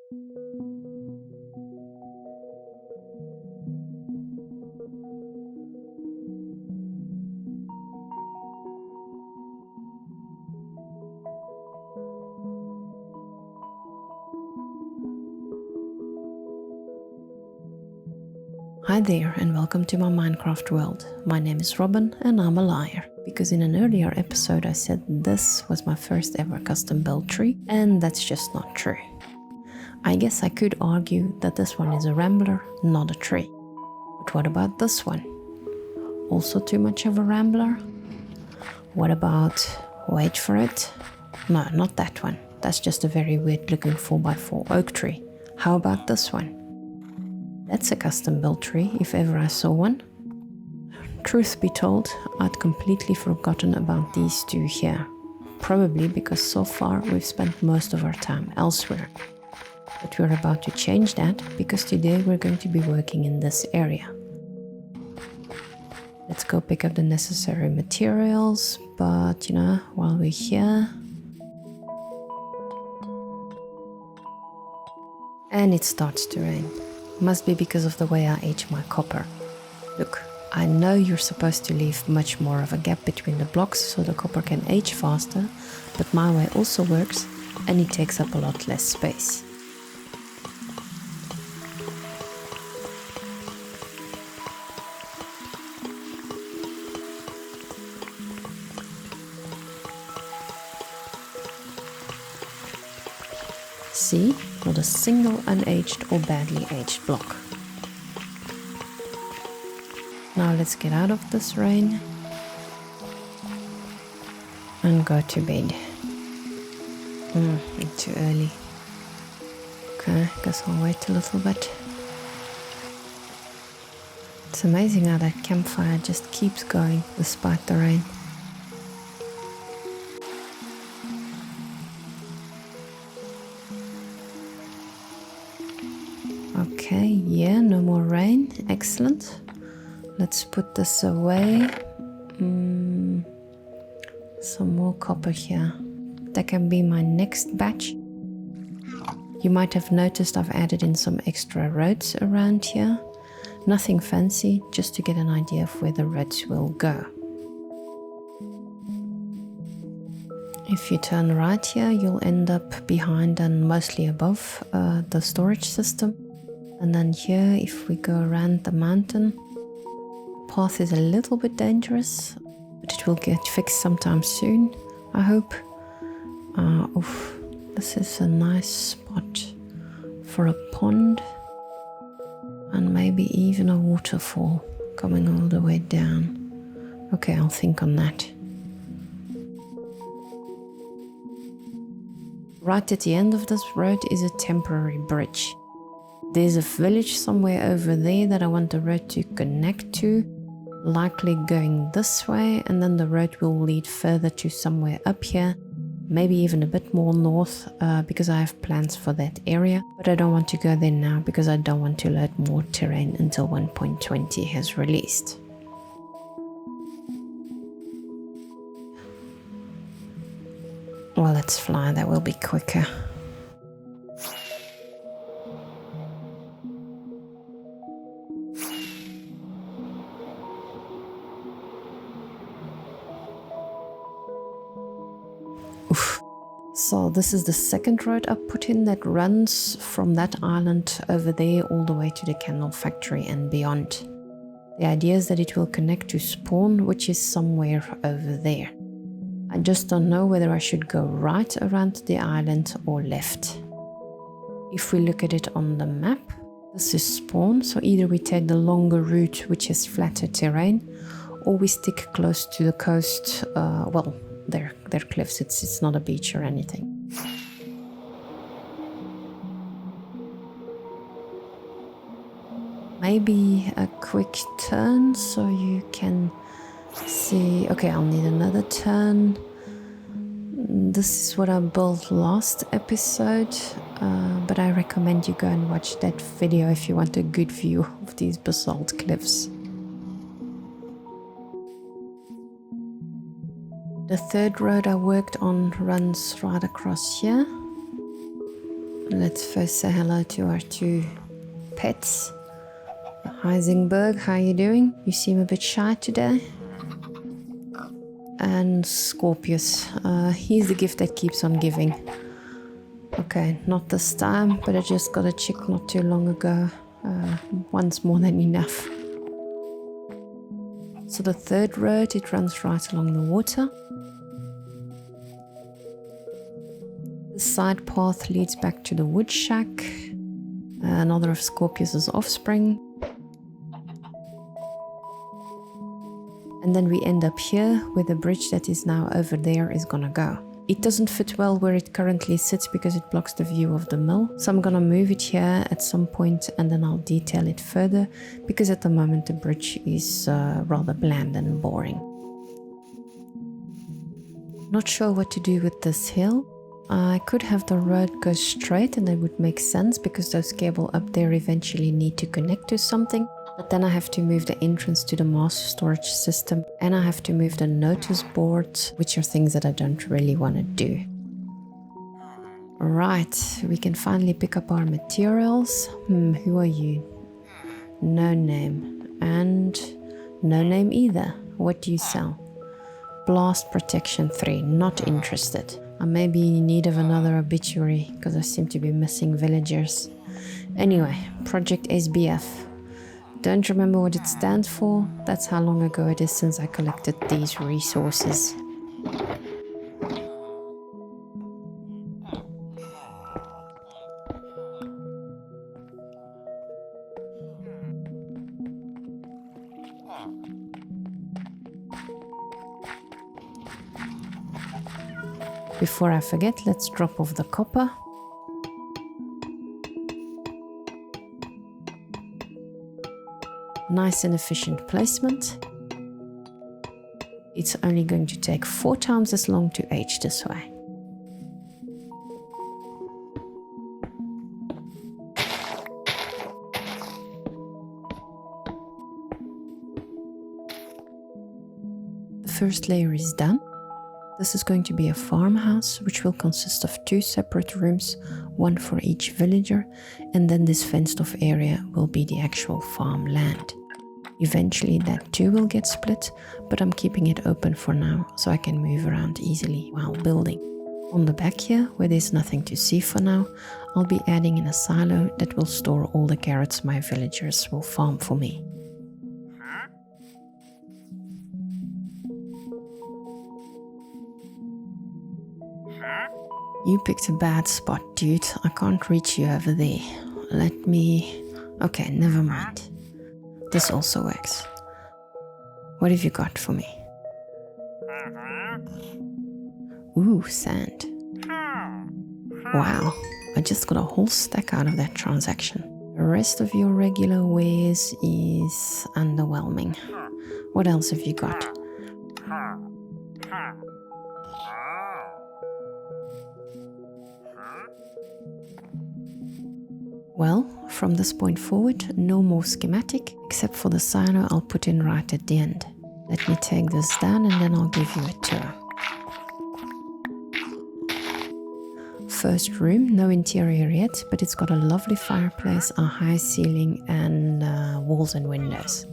Hi there and welcome to my Minecraft world. My name is Robin and I'm a liar, because in an earlier episode I said this was my first ever custom built tree, and that's just not true. I guess I could argue that this one is a rambler, not a tree. But what about this one? Also too much of a rambler? What about, wait for it, no, not that one. That's just a very weird looking 4x4 oak tree. How about this one? That's a custom built tree, if ever I saw one. Truth be told, I'd completely forgotten about these two here. Probably because so far we've spent most of our time elsewhere. But we're about to change that, because today we're going to be working in this area. Let's go pick up the necessary materials, but while we're here... And it starts to rain. Must be because of the way I age my copper. Look, I know you're supposed to leave much more of a gap between the blocks so the copper can age faster, but my way also works and it takes up a lot less space. See? Not a single unaged or badly aged block. Now let's get out of this rain and go to bed. It's too early. Okay, guess I'll wait a little bit. It's amazing how that campfire just keeps going despite the rain. Okay, yeah, no more rain. Excellent. Let's put this away. Some more copper here. That can be my next batch. You might have noticed I've added in some extra roads around here. Nothing fancy, just to get an idea of where the roads will go. If you turn right here, you'll end up behind and mostly above the storage system. And then here, if we go around the mountain, the path is a little bit dangerous, but it will get fixed sometime soon, I hope. This is a nice spot for a pond and maybe even a waterfall coming all the way down. Okay, I'll think on that. Right at the end of this road is a temporary bridge. There's a village somewhere over there that I want the road to connect to, likely going this way, and then the road will lead further to somewhere up here, maybe even a bit more north, because I have plans for that area, but I don't want to go there now because I don't want to load more terrain until 1.20 has released. Well, let's fly, that will be quicker. So this is the second road I put in that runs from that island over there all the way to the candle factory and beyond. The idea is that it will connect to spawn, which is somewhere over there. I just don't know whether I should go right around the island or left. If we look at it on the map, this is spawn, so either we take the longer route, which is flatter terrain, or we stick close to the coast. Well, they're cliffs, it's not a beach or anything. Maybe a quick turn so you can see. Okay, I'll need another turn. This is what I built last episode, but I recommend you go and watch that video if you want a good view of these basalt cliffs. The third road I worked on runs right across here. Let's first say hello to our two pets. Heisenberg, how you doing? You seem a bit shy today. And Scorpius, he's the gift that keeps on giving. Okay, not this time, but I just got a chick not too long ago. One's more than enough. So the third road, it runs right along the water. The side path leads back to the wood shack, another of Scorpius's offspring. And then we end up here where the bridge that is now over there is gonna go. It doesn't fit well where it currently sits because it blocks the view of the mill. So I'm gonna move it here at some point and then I'll detail it further because at the moment the bridge is rather bland and boring. Not sure what to do with this hill. I could have the road go straight and that would make sense because those cables up there eventually need to connect to something. But then I have to move the entrance to the master storage system and I have to move the notice board, which are things that I don't really want to do. Right, we can finally pick up our materials. Who are you? No name. And no name either. What do you sell? Blast Protection 3, not interested. I may be in need of another obituary because I seem to be missing villagers. Anyway, Project SBF. Don't remember what it stands for. That's how long ago it is since I collected these resources. Before I forget, let's drop off the copper. Nice and efficient placement. It's only going to take 4 times as long to age this way. The first layer is done. This is going to be a farmhouse, which will consist of 2 separate rooms, one for each villager, and then this fenced off area will be the actual farmland. Eventually that too will get split, but I'm keeping it open for now so I can move around easily while building. On the back here, where there's nothing to see for now, I'll be adding in a silo that will store all the carrots my villagers will farm for me. You picked a bad spot, dude. I can't reach you over there. Let me... Okay, never mind. This also works. What have you got for me? Ooh, sand. Wow, I just got a whole stack out of that transaction. The rest of your regular wares is underwhelming. What else have you got? Well, from this point forward, no more schematic, except for the silo I'll put in right at the end. Let me take this down and then I'll give you a tour. First room, no interior yet, but it's got a lovely fireplace, a high ceiling and walls and windows.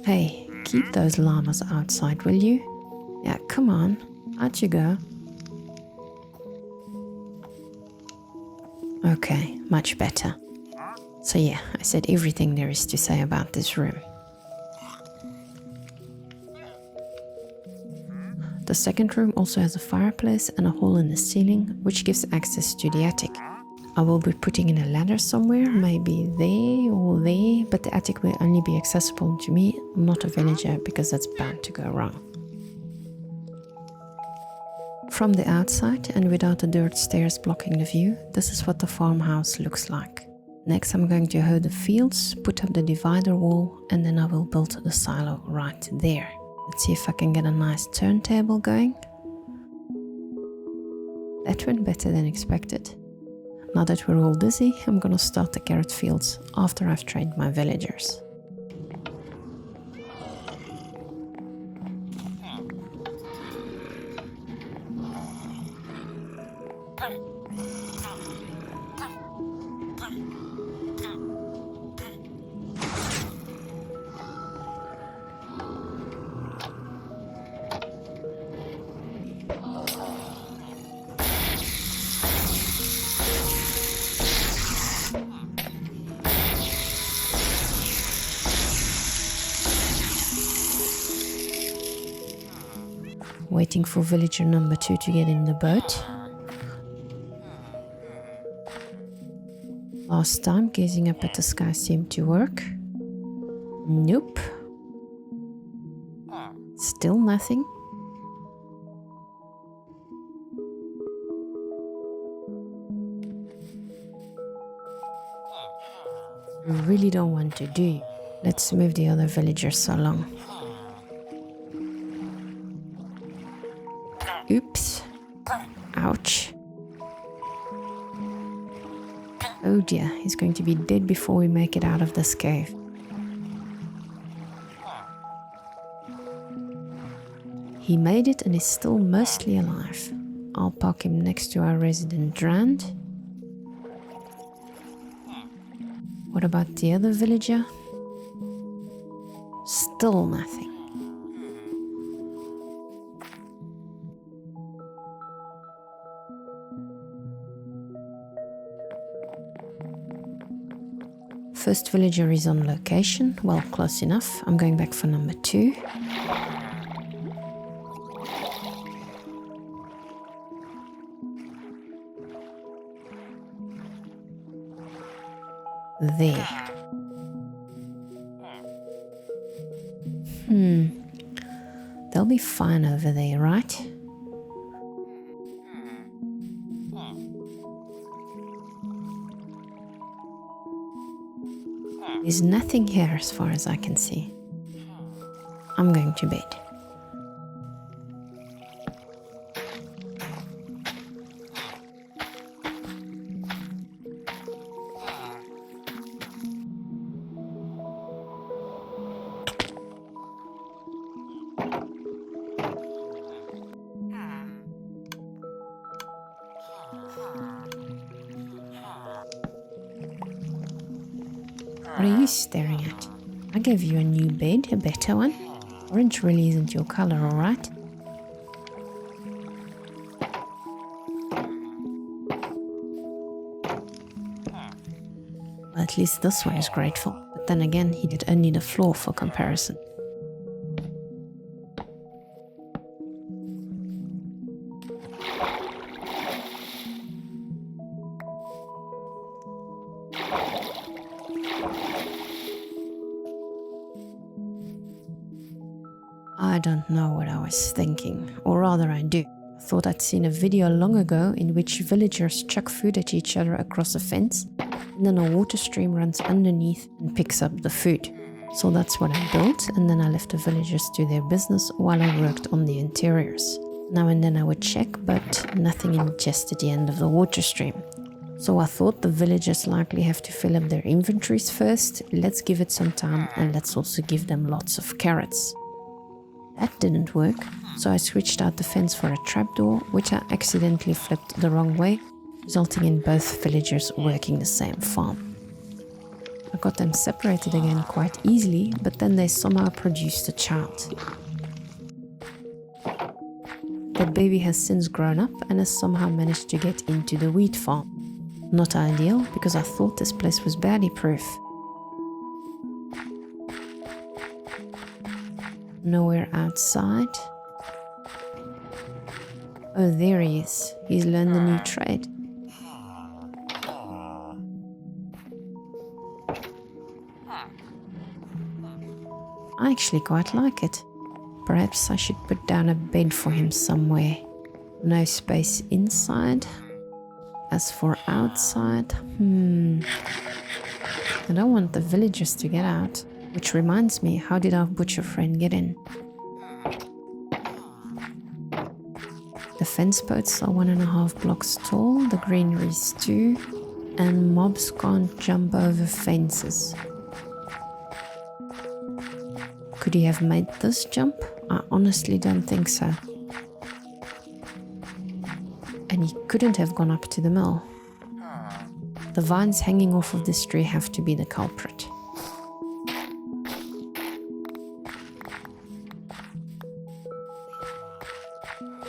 Hey, keep those llamas outside, will you? Yeah, come on, out you go. Okay, much better. So yeah, I said everything there is to say about this room. The second room also has a fireplace and a hole in the ceiling, which gives access to the attic. I will be putting in a ladder somewhere, maybe there or there, but the attic will only be accessible to me, not a villager, because that's bound to go wrong. From the outside and without the dirt stairs blocking the view, this is what the farmhouse looks like. Next I'm going to hoe the fields, put up the divider wall, and then I will build the silo right there. Let's see if I can get a nice turntable going. That went better than expected. Now that we're all busy, I'm gonna start the carrot fields after I've trained my villagers. waiting for villager number 2 to get in the boat. Last time, gazing up at the sky seemed to work. Nope. Still nothing. You really don't want to, do you? Let's move the other villagers along. Oops. Ouch. Oh dear, he's going to be dead before we make it out of this cave. He made it and is still mostly alive. I'll park him next to our resident Rand. What about the other villager? Still nothing. First villager is on location. Well, close enough. I'm going back for number 2. There. They'll be fine over there, right? There's nothing here as far as I can see. I'm going to bed. What are you staring at? I gave you a new bed, a better one. Orange really isn't your color, alright? Well, at least this one is grateful. But then again, he did only the floor for comparison. I don't know what I was thinking, or rather I do. I thought I'd seen a video long ago in which villagers chuck food at each other across a fence, and then a water stream runs underneath and picks up the food. So that's what I built, and then I left the villagers to their business while I worked on the interiors. Now and then I would check, but nothing ingested the end of the water stream. So I thought the villagers likely have to fill up their inventories first. Let's give it some time, and let's also give them lots of carrots. That didn't work, so I switched out the fence for a trapdoor, which I accidentally flipped the wrong way, resulting in both villagers working the same farm. I got them separated again quite easily, but then they somehow produced a child. That baby has since grown up and has somehow managed to get into the wheat farm. Not ideal, because I thought this place was baddie proof. Nowhere outside. Oh, there he is. He's learned a new trade. I actually quite like it. Perhaps I should put down a bed for him somewhere. No space inside. As for outside, I don't want the villagers to get out. Which reminds me, how did our butcher friend get in? The fence posts are 1.5 blocks tall, the greeneries too, and mobs can't jump over fences. Could he have made this jump? I honestly don't think so. And he couldn't have gone up to the mill. The vines hanging off of this tree have to be the culprit.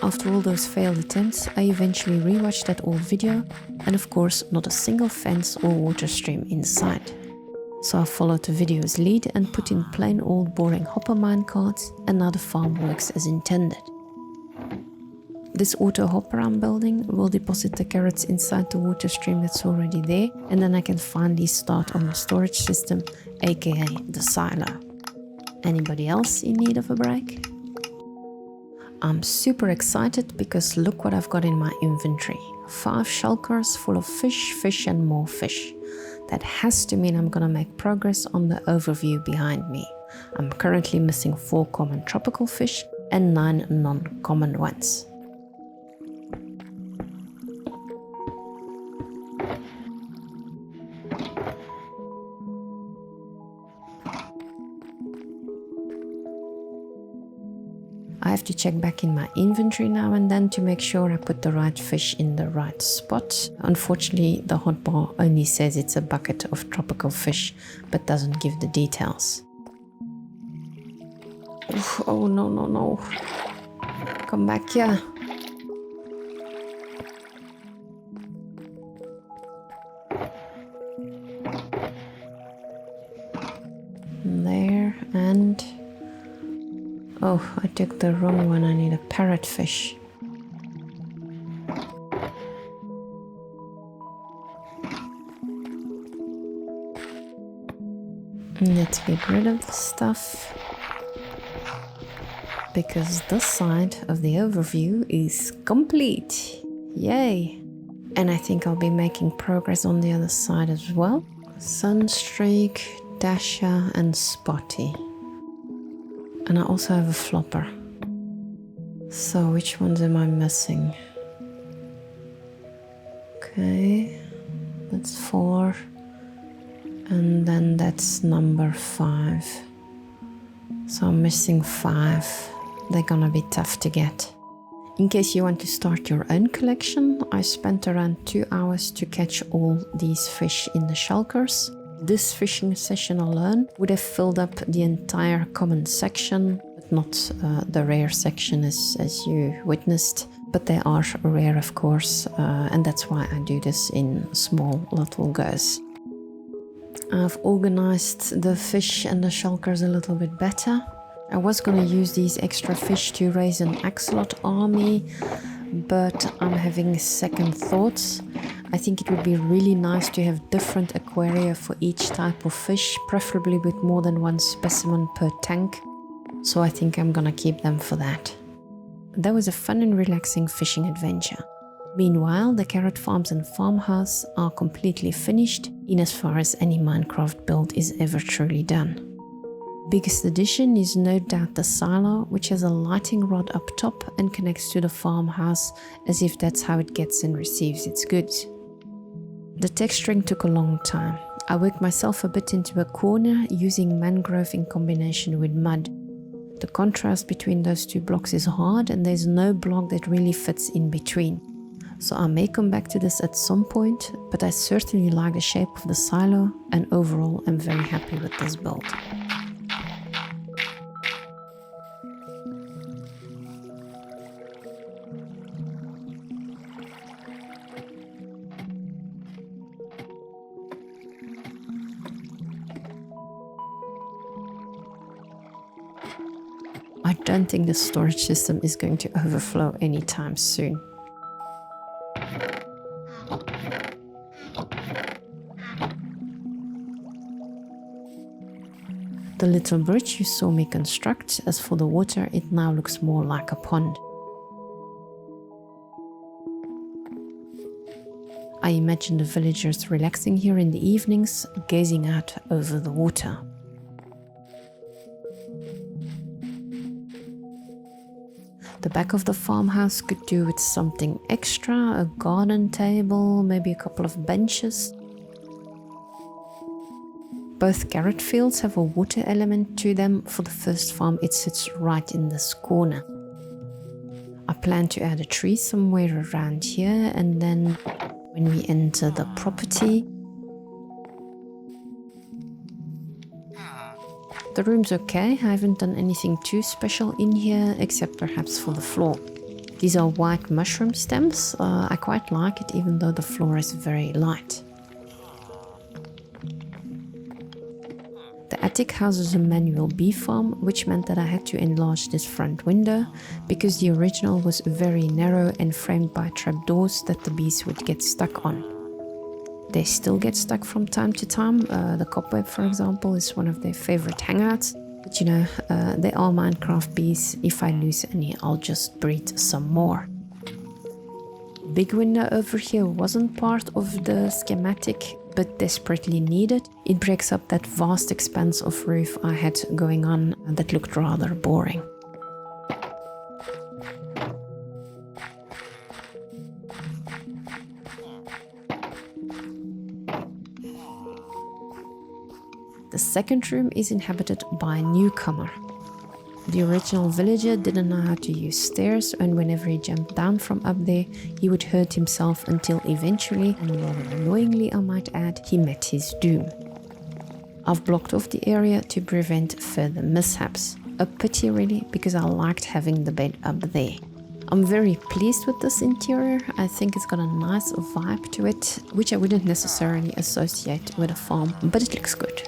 After all those failed attempts, I eventually rewatched that old video, and of course not a single fence or water stream inside. So I followed the video's lead and put in plain old boring hopper minecarts, and now the farm works as intended. This auto hopper I'm building will deposit the carrots inside the water stream that's already there, and then I can finally start on the storage system, aka the silo. Anybody else in need of a break? I'm super excited because look what I've got in my inventory. 5 shulkers full of fish and more fish. That has to mean I'm gonna make progress on the overview behind me. I'm currently missing 4 common tropical fish and 9 non-common ones. I have to check back in my inventory now and then to make sure I put the right fish in the right spot. Unfortunately, the hotbar only says it's a bucket of tropical fish, but doesn't give the details. Oof, oh no. Come back here. There, and oh, I took the wrong one. I need a parrotfish. Let's get rid of the stuff, because this side of the overview is complete. Yay! And I think I'll be making progress on the other side as well. Sunstreak, Dasher and Spotty. And I also have a flopper. So which ones am I missing? Okay, that's 4. And then that's number 5. So I'm missing 5. They're gonna be tough to get. In case you want to start your own collection, I spent around 2 hours to catch all these fish in the shulkers. This fishing session alone would have filled up the entire common section, but not the rare section as you witnessed. But they are rare, of course, and that's why I do this in small little goes. I've organized the fish and the shulkers a little bit better. I was going to use these extra fish to raise an axolotl army, but I'm having second thoughts. I think it would be really nice to have different aquaria for each type of fish, preferably with more than 1 specimen per tank. So I think I'm gonna keep them for that. That was a fun and relaxing fishing adventure. Meanwhile, the carrot farms and farmhouse are completely finished in as far as any Minecraft build is ever truly done. Biggest addition is no doubt the silo, which has a lighting rod up top and connects to the farmhouse as if that's how it gets and receives its goods. The texturing took a long time. I worked myself a bit into a corner using mangrove in combination with mud. The contrast between those 2 blocks is hard and there's no block that really fits in between. So I may come back to this at some point, but I certainly like the shape of the silo and overall I'm very happy with this build. I don't think the storage system is going to overflow anytime soon. The little bridge you saw me construct, as for the water, it now looks more like a pond. I imagine the villagers relaxing here in the evenings, gazing out over the water. The back of the farmhouse could do with something extra, a garden table, maybe a couple of benches. Both carrot fields have a water element to them. For the first farm, it sits right in this corner. I plan to add a tree somewhere around here, and then when we enter the property, the room's okay. I haven't done anything too special in here, except perhaps for the floor. These are white mushroom stems. I quite like it, even though the floor is very light. The The attic houses a manual bee farm, which meant that I had to enlarge this front window because the original was very narrow and framed by trapdoors that the bees would get stuck on. They still get stuck from time to time. The cobweb, for example, is one of their favorite hangouts. But you know, they are Minecraft bees. If I lose any, I'll just breed some more. Big window over here wasn't part of the schematic, but desperately needed. It breaks up that vast expanse of roof I had going on that looked rather boring. The second room is inhabited by a newcomer. The original villager didn't know how to use stairs, and whenever he jumped down from up there, he would hurt himself until eventually, and rather annoyingly I might add, he met his doom. I've blocked off the area to prevent further mishaps. A pity really, because I liked having the bed up there. I'm very pleased with this interior. I think it's got a nice vibe to it, which I wouldn't necessarily associate with a farm, but it looks good.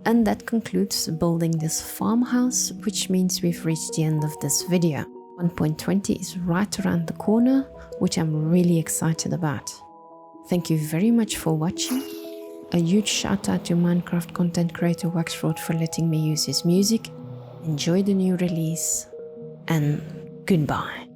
And that concludes building this farmhouse, which means we've reached the end of this video. 1.20 is right around the corner, which I'm really excited about. Thank you very much for watching. A huge shout out to Minecraft content creator Waxfraud for letting me use his music. Enjoy the new release, and goodbye.